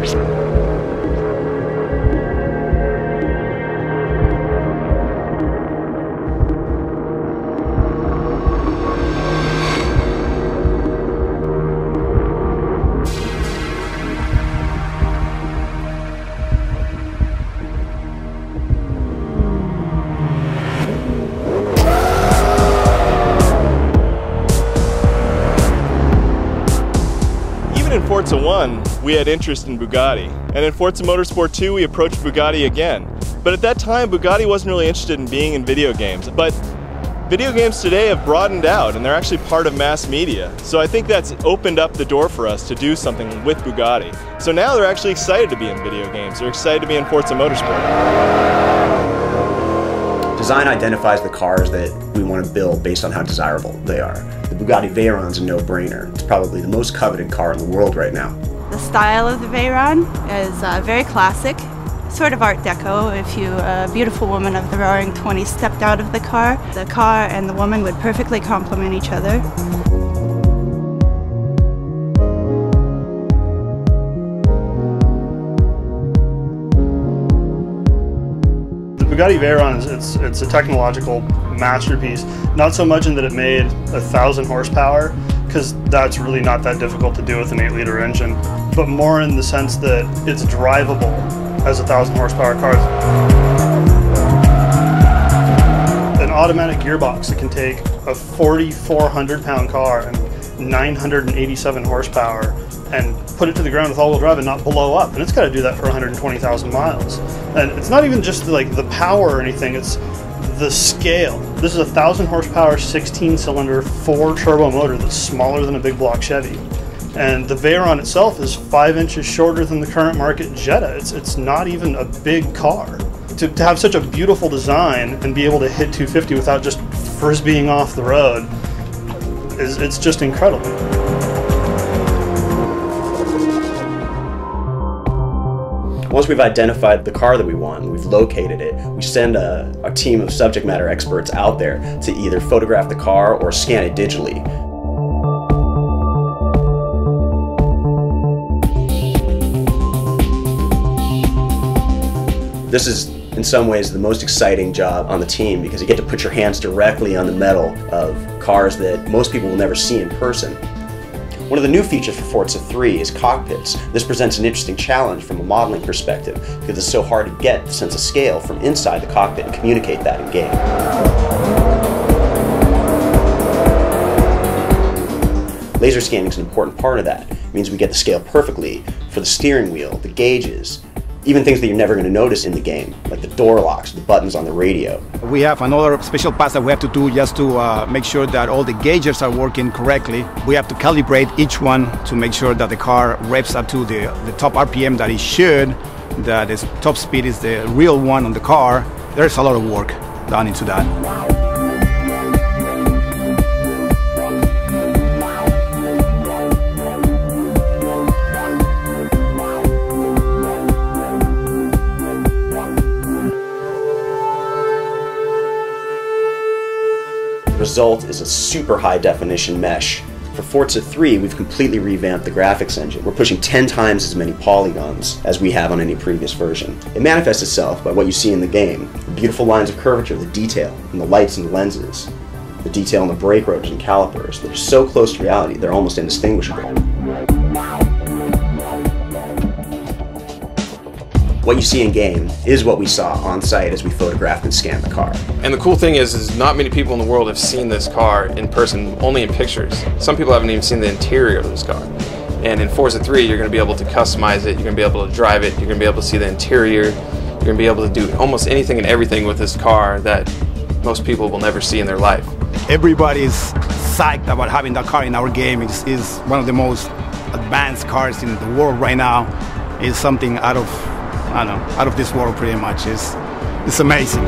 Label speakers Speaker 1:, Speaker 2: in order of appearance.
Speaker 1: In Forza 1, we had interest in Bugatti, and in Forza Motorsport 2, we approached Bugatti again. But at that time, Bugatti wasn't really interested in being in video games. But video games today have broadened out, and they're actually part of mass media. So I think that's opened up the door for us to do something with Bugatti. So now they're actually excited to be in video games. They're excited to be in Forza Motorsport.
Speaker 2: Design identifies the cars that we want to build based on how desirable they are. The Bugatti Veyron is a no-brainer. It's probably the most coveted car in the world right now.
Speaker 3: The style of the Veyron is very classic, sort of Art Deco. If a beautiful woman of the Roaring 20s stepped out of the car and the woman would perfectly complement each other.
Speaker 4: The Bugatti Veyron, it's a technological masterpiece, not so much in that it made 1,000 horsepower, because that's really not that difficult to do with an 8-liter engine, but more in the sense that it's drivable as 1,000 horsepower car. An automatic gearbox that can take a 4,400-pound car and 987 horsepower and put it to the ground with all-wheel drive and not blow up, and it's got to do that for 120,000 miles. And it's not even just like the power or anything, it's the scale. This is a 1,000 horsepower 16-cylinder 4-turbo motor that's smaller than a big block Chevy, and the Veyron itself is 5 inches shorter than the current market Jetta. It's not even a big car. To have such a beautiful design and be able to hit 250 without just frisbeeing off the road it's just incredible.
Speaker 2: Once we've identified the car that we want, we've located it, we send a team of subject matter experts out there to either photograph the car or scan it digitally. This is, in some ways, the most exciting job on the team because you get to put your hands directly on the metal of cars that most people will never see in person. One of the new features for Forza 3 is cockpits. This presents an interesting challenge from a modeling perspective because it's so hard to get the sense of scale from inside the cockpit and communicate that in game. Laser scanning is an important part of that. It means we get the scale perfectly for the steering wheel, the gauges, even things that you're never going to notice in the game, like the door locks, the buttons on the radio.
Speaker 5: We have another special pass that we have to do just to make sure that all the gauges are working correctly. We have to calibrate each one to make sure that the car revs up to the top RPM that it should, that its top speed is the real one on the car. There's a lot of work done into that.
Speaker 2: The result is a super high definition mesh. For Forza 3, we've completely revamped the graphics engine. We're pushing 10 times as many polygons as we have on any previous version. It manifests itself by what you see in the game. The beautiful lines of curvature, the detail, and the lights and the lenses. The detail in the brake rotors and calipers. They're so close to reality, they're almost indistinguishable. What you see in game is what we saw on site as we photographed and scanned the car.
Speaker 6: And the cool thing is not many people in the world have seen this car in person, only in pictures. Some people haven't even seen the interior of this car. And in Forza 3, you're going to be able to customize it, you're going to be able to drive it, you're going to be able to see the interior, you're going to be able to do almost anything and everything with this car that most people will never see in their life.
Speaker 5: Everybody's psyched about having that car in our game. It's one of the most advanced cars in the world right now. It's something out of this world pretty much. It's amazing.